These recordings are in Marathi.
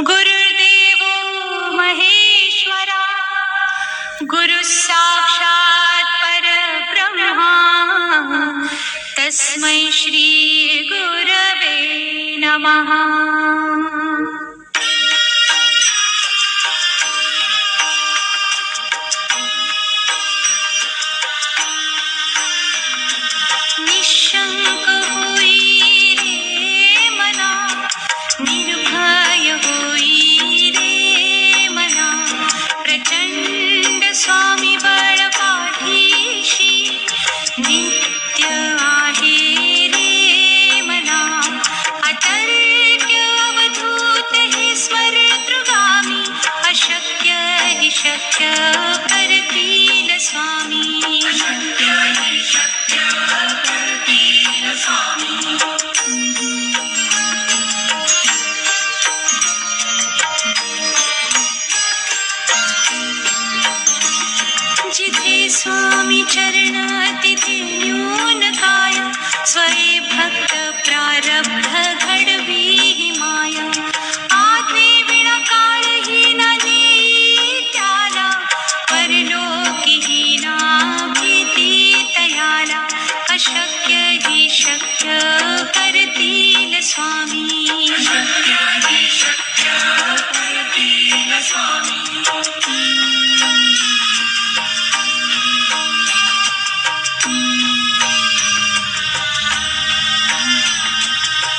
गुरुर्देवो महेश्वरा, गुरु साक्षात् परब्रह्मा, तस्मै श्री गुरवे नमः। निशंक होई रे मना, निर्भय होई रे मना, प्रचंड स्वामी बळ पाठीशी नित्य आहे रे मना। अतर्क्य अवधूत हे स्वर्गगामी, अशक्य हि शक्य करतील स्वामी। जिथे स्वामी चरण तिथे न्यून काय, स्वये भक्त प्रारब्ध घडवी ही माया। आज्ञे विना काळही न देई त्याला, परलोकीही ना भीती तयाला। अशक्य ही शक्य करतील स्वामी।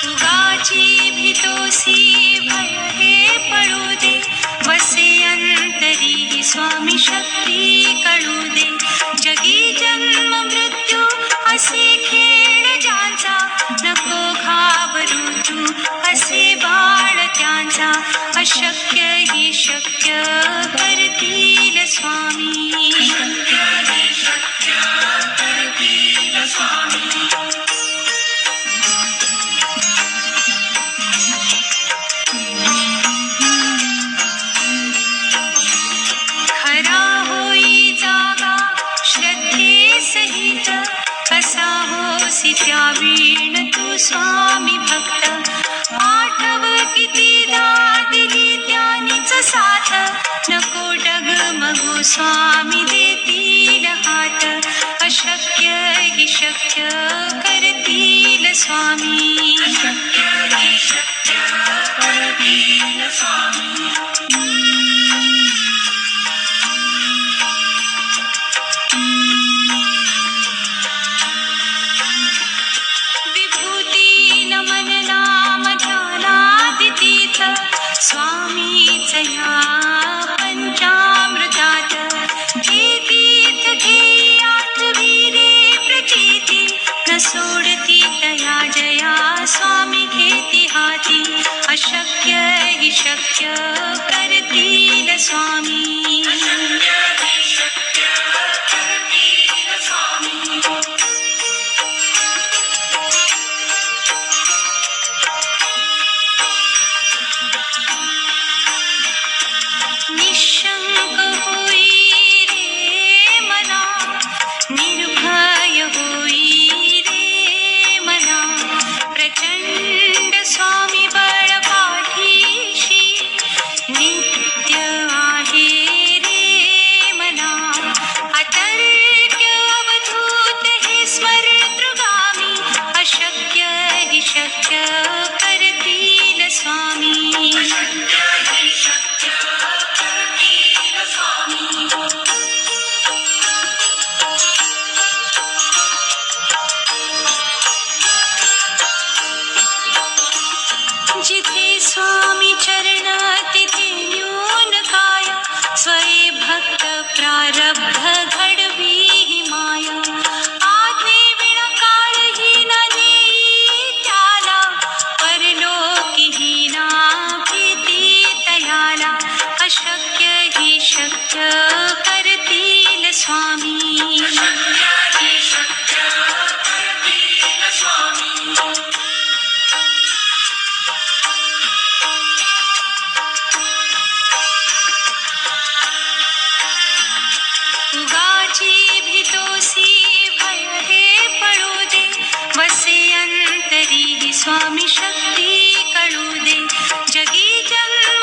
उगाची भीतोसी भय हे पळू दे, वसे अंतरी ही स्वामी शक्ती कळू दे। जगी जन्म मृत्यू असे खेळ ज्यांचा, नको घाबरू तू असे बाळ त्यांचा। अशक्य ही शक्य करतील स्वामी। खरा होई जागा श्रद्धे सहित, कसा होसी त्या वीण तू स्वामी भक्त। आठव कितीदा दिली त्यानीच साथ, नको डगमगू स्वामी देतील हात। अशक्य हि शक्य करतील स्वामी। विभूती नमन नाम ध्यानादितीत, स्वामीच या पंचामृतात। हे तीर्थ घेई आठवी रे प्रचिती, न सोडती तया जया स्वामी घेती हाती। अशक्य हि शक्य करतील स्वामी। निशंक होई रे मना, निर्भय होई रे मना, प्रचंड स्वामी बळ पाठीशी नित्य आहे रे मना। अतर्क्य अवधूत हे स्वर्गगामी, अशक्य हि शक्य करतील स्वामी। जिथे स्वामी चरण तिथे न्यून काय, स्वये भक्त प्रारब्ध घडवी ही माया। आज्ञे विना काळही न देई त्याला, परलोकीही ना भीती तयाला। अशक्य ही शक्य करतील स्वामी। उगाची भीतोसी भय हे पळू दे, वसे अंतरी ही स्वामी शक्ती कळू दे। जगी जन्म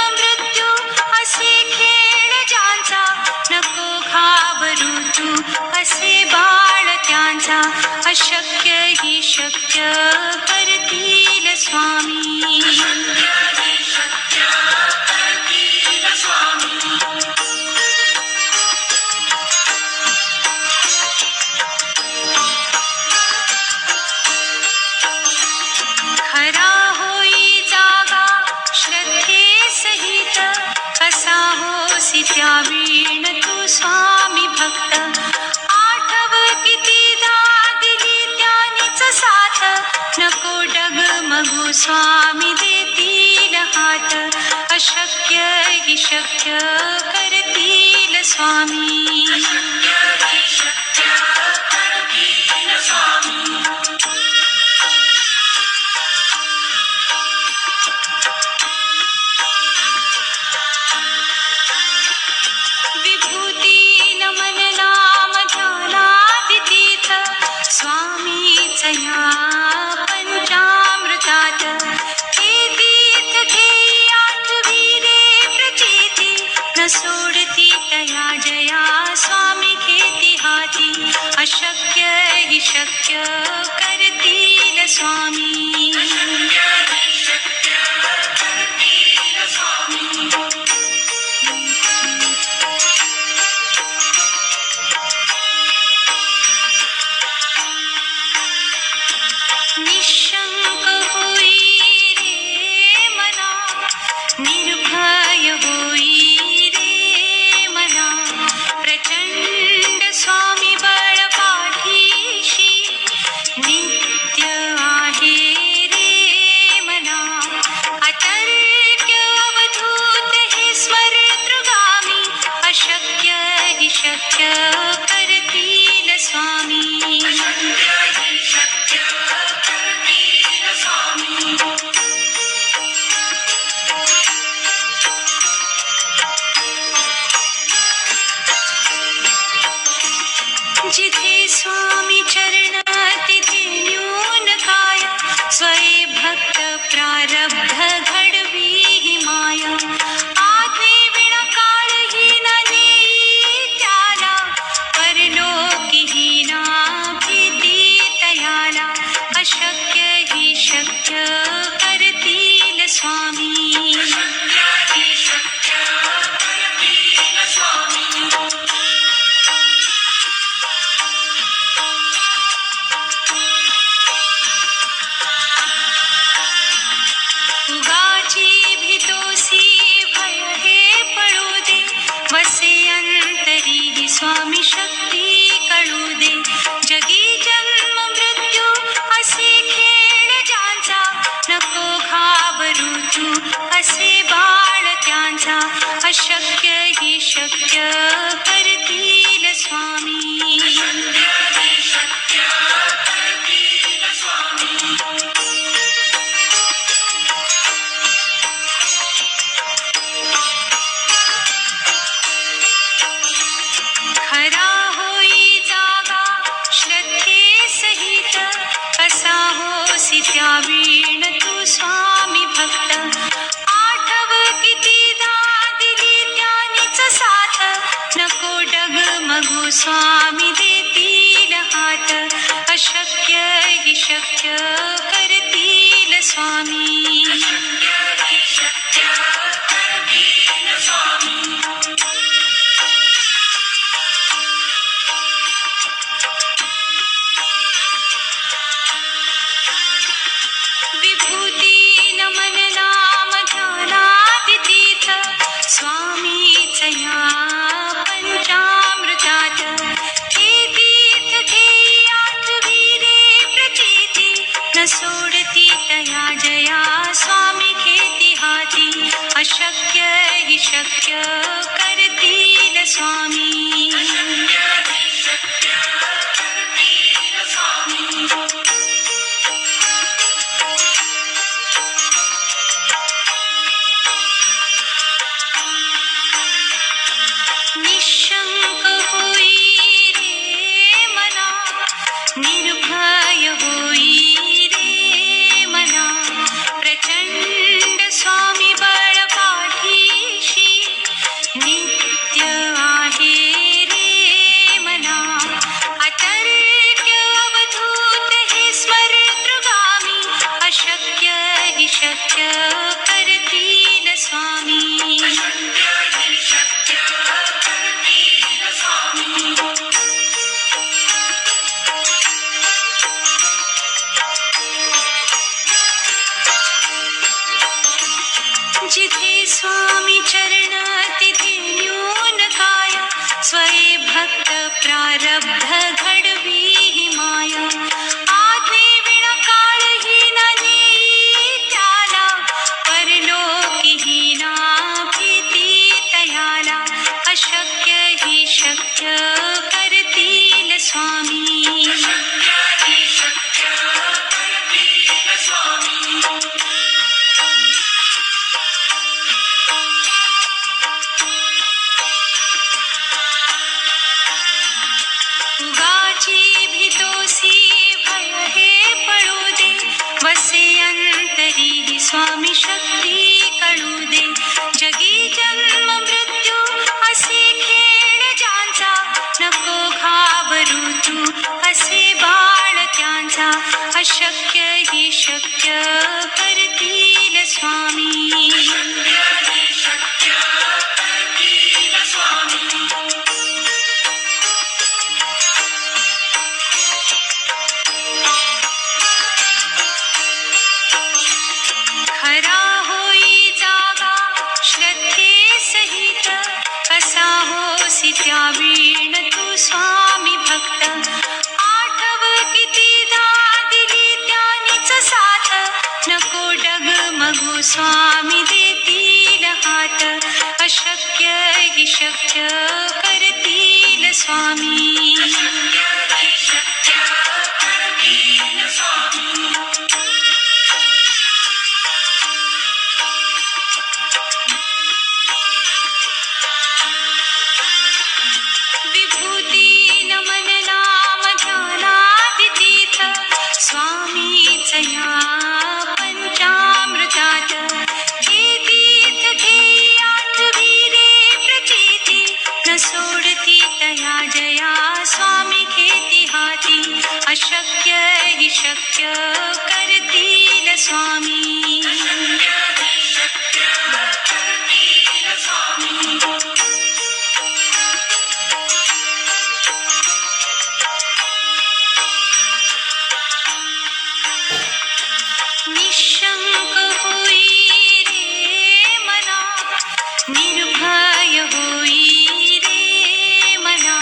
शक्य करतील स्वामी. खरा होई जागा श्रद्धे सहित, कसा होसी त्या वीण तू स्वामी भक्त. आठव कितीदा दिली त्यानीच साथ, नको डगमगू स्वामी देतील हात. अशक्य हि शक्य करतील स्वामी. विभूती नमन नाम ध्यानादितीर्थ, स्वामीच या पंचामृतात. हे तीर्थ घेई आठवी रे प्रचिती, न सोडती तया जया स्वामी घेती हाती. अशक्य हि शक्य करतील स्वामी. निशंक होई रे मना, निर्भय होई रे मना. प्रचंड स्वामी बळ पाठीशी, नित्य आहे रे मना. अतर्क्य अवधूत हे स्मरतृगामी, अशक्य हि शक्य करतील स्वामी. जिथे स्वामी चरण तिथे न्यून काय, स्वये भक्त प्रारब्ध घडवी ही माया. आज्ञे विना काळही न नेई त्याला, परलोकी ही ना भीती तयाला. अशक्य हि शक्य करतील स्वामी. उगाची भीतोसी भय हे पळू दे, वसे अंतरी ही स्वामी शक्ती कळू दे. जगी जन्म मृत्यू असे खेळ ज्यांचा, नको घाबरू तू असे बाळ त्यांचा. अशक्य हि शक्य करतील स्वामी. खरा होई जागा श्रद्धे सहित, कसा होसी त्या वीण तू स्वामी भक्त. आठव कितीदा दिली त्यानीच साथ, नको डगमगू स्वामी देतील हात. अशक्य हि शक्य करतील स्वामी. विभूती नमन नाम ध्यानादितीर्थ, स्वामीच या पंचामृतात. हे तीर्थ घेई आठवी रे प्रचिती, न सोडती तया जया स्वामी घेती हाती. अशक्य हि शक्य करतील स्वामी. निशंक होई रे मना, निर्भय होई रे मना. प्रचंड स्वामी बळ पाठीशी, नित्य आहे रे मना. जिथे स्वामी चरण तिथे न्यून काया, स्वये भक्त प्रारब्ध घडवी ही माया. आज्ञे विना काळही न नेई त्याला, परलोकी ही ना भीती तयाला. अशक्य ही शक्य करतील स्वामी. उगाची भीतोसी भय हे पळू दे, वसे अंतरी ही स्वामी शक्ती कळू दे. जगी जन्म मृत्यू असे खेळ ज्यांचा, नको घाबरू तू असे बाळ त्यांचा. अशक्य ही शक्य करतील स्वामी. खरा होई जागा श्रद्धे सहित, कसा होसी त्या वीण तू स्वामी भक्त. आठव कितीदा दिली त्यानीच साथ, नको डगमगू स्वामी देतील हात. अशक्य ही शक्य करतील स्वामी. विभूती नमन नाम ध्यानादितीर्थ, स्वामीच या पंचामृतात. हे तीर्थ घेई आठवी रे प्रचिती, न सोडती तया जया स्वामी घेती हाती. अशक्य ही शक्य करतील स्वामी. निशंक होई रे मना, निर्भय होई रे मना.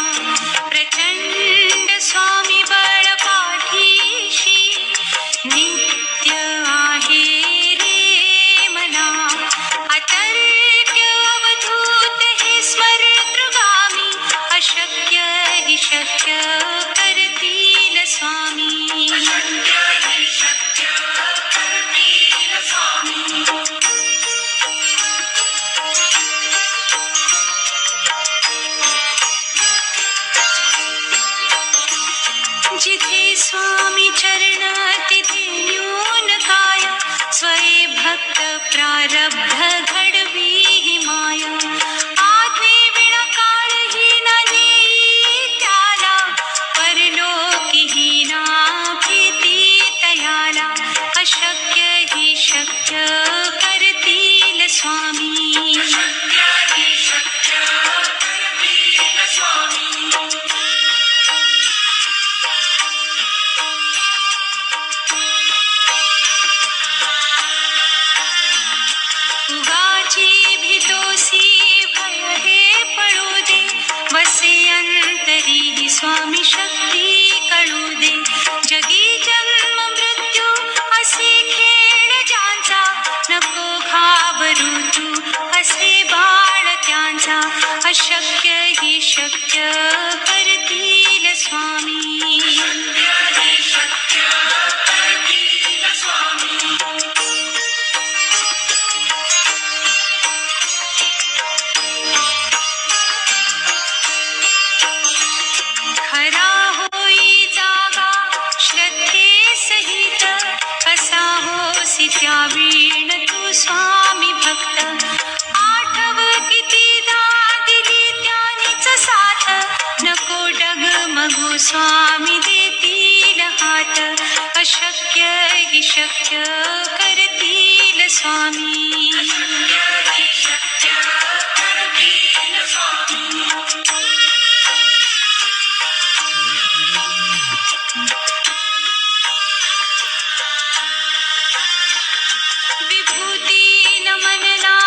प्रचंड स्वामी बळ पाठीशी, नित्य आहे रे मना. अतर्क्य अवधूत हे स्मरतृगामी, अशक्य ही शक्य करतील स्वामी. जिथे स्वामी चरण तिथे न्यून काया, स्वये भक्त प्रारब्ध घडवी ही माया. आज्ञे विना काळही न नेई त्याला, परलोकी ही ना भीती तयाला. अशक्य ही शक्य करतील स्वामी. उगाची भीतोसी भय हे पळू दे, वसे अंतरी ही स्वामी शक्ती कळू दे. जगी जन्म मृत्यू असे खेळ ज्यांचा, नको घाबरू तू असे बाळ त्यांचा. अशक्य ही शक्य करतील स्वामी. खरा होई जागा श्रद्धे सहित, कसा होसी त्या वीण तू स्वामी भक्त. आठव कितीदा दिली त्यानीच साथ, नको डगमगू स्वामी देतील हात. अशक्य ही शक्य करतील स्वामी. विभूती नमन नाम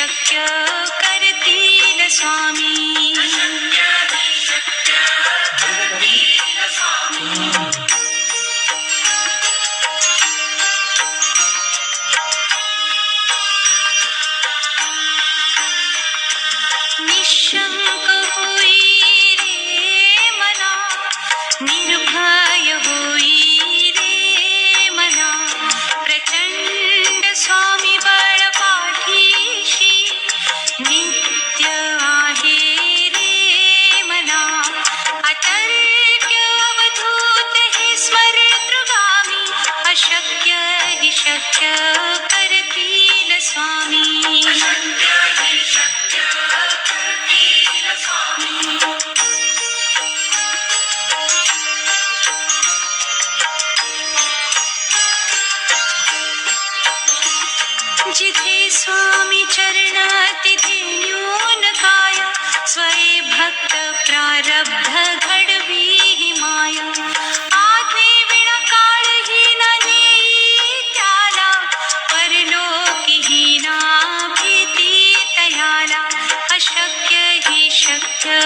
शक्य करतील स्वामी. निशंक होई रे मना, निर्भय होई रे मना, प्रचंड स्वामी बळ पाठीशी नित्य आहे रे मना. अतर्क्य अवधूत हे स्मरतृगामी, अशक्य हि शक्य करतील स्वामी. जिथे स्वामी चरण तिथे न्यून काय, स्वये भक्त प्रारब्ध घडवी ही माया. आधी विणा काळही न नेई त्याला, परलोकी ही ना भीती तयाला. अशक्य ही शक्य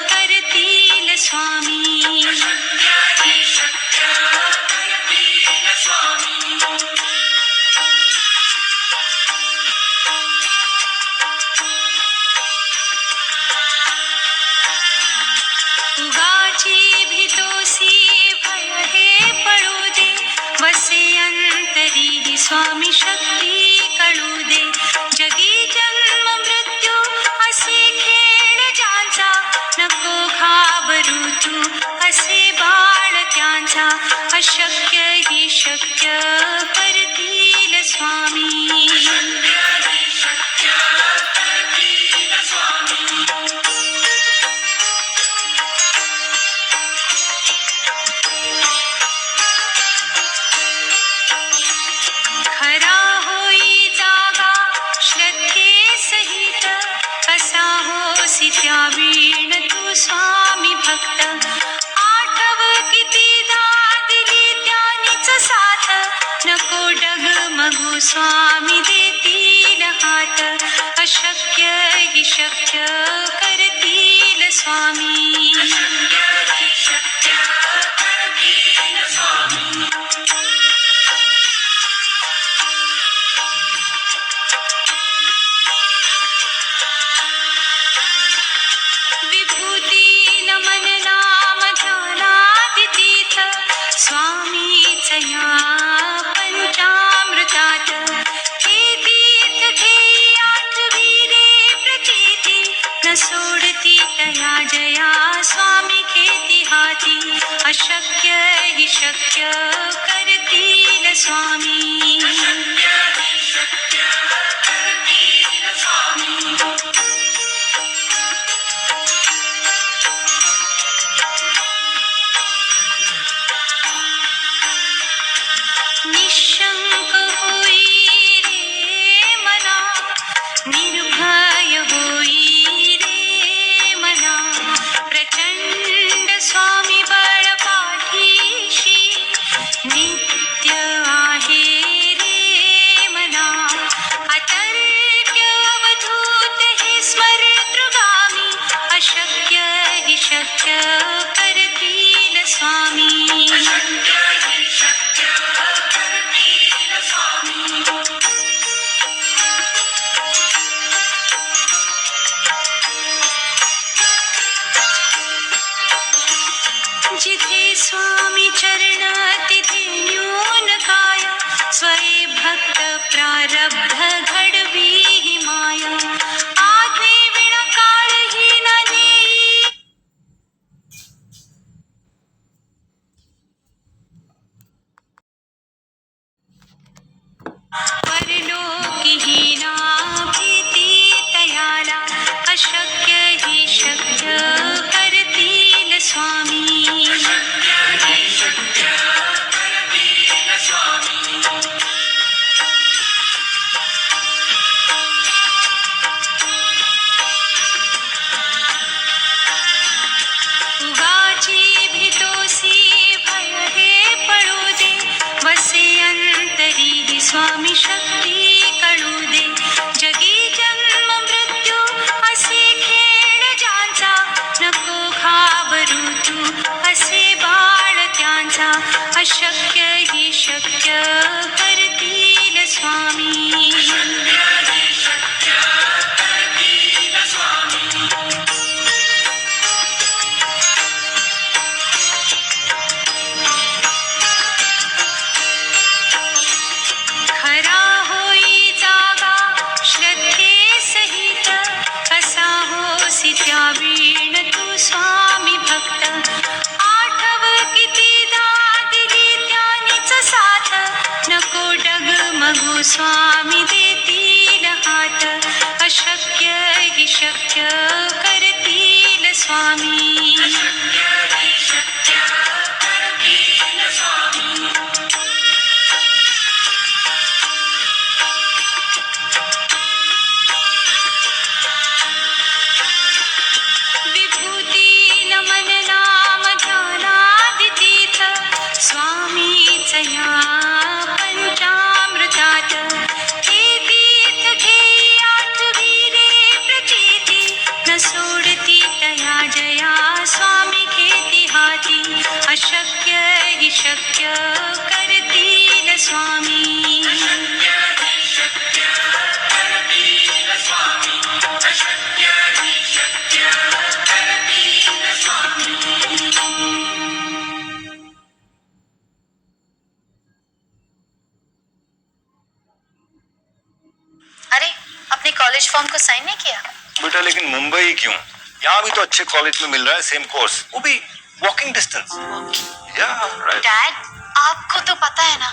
करतील स्वामी. उगाची भीतोसी भय हे पळू दे, वसे अंतरी ही स्वामी शक्ती कळू दे. जगी जन्म मृत्यू असे खेळ ज्यांचा, नको घाबरू तू असे बाळ त्यांचा. अशक्य ही शक्य करतील स्वामी. खरा होई जागा श्रद्धे सहित, कसा होसी त्या वीण तू स्वामी भक्त. आठव कितीदा दिली त्यानीच साथ, नको डगमगू स्वामी देतील हात. अशक्य हि शक्य करतील स्वामी. विभूती नमन नाम ध्यानादितीथ, स्वामीच या पंचामृतात. हे तीर्थ घेई आठवी रे प्रचिती, न सोडती तया जया स्वामी घेती हाती. अशक्य हि शक्य करतील स्वामी. निशंक होई रे मना, निर्भय होई रे मना, प्रचंड स्वामी बळ पाठीशी नित्य आहे स्वामी देतील हात अशक्य हि शक्य करतील स्वामी विभूती नमन नाम ध्यानादितीत स्वामीच या पंचामृतात हे तीर्थ घेई आठवी रे प्रचिती न सोडती तया जया स्वामी घेती हाती अशक्य हि शक्य करतील स्वामी अरे अपने कॉलेज फॉर्म को साइन नहीं किया? बेटा लेकिन मुंबई क्यों? यहाँ भी तो अच्छे कॉलेज में मिल रहा है सेम कोर्स, वो भी वॉकिंग डिस्टेंस। या राइट। डैड, आपको तो पता है ना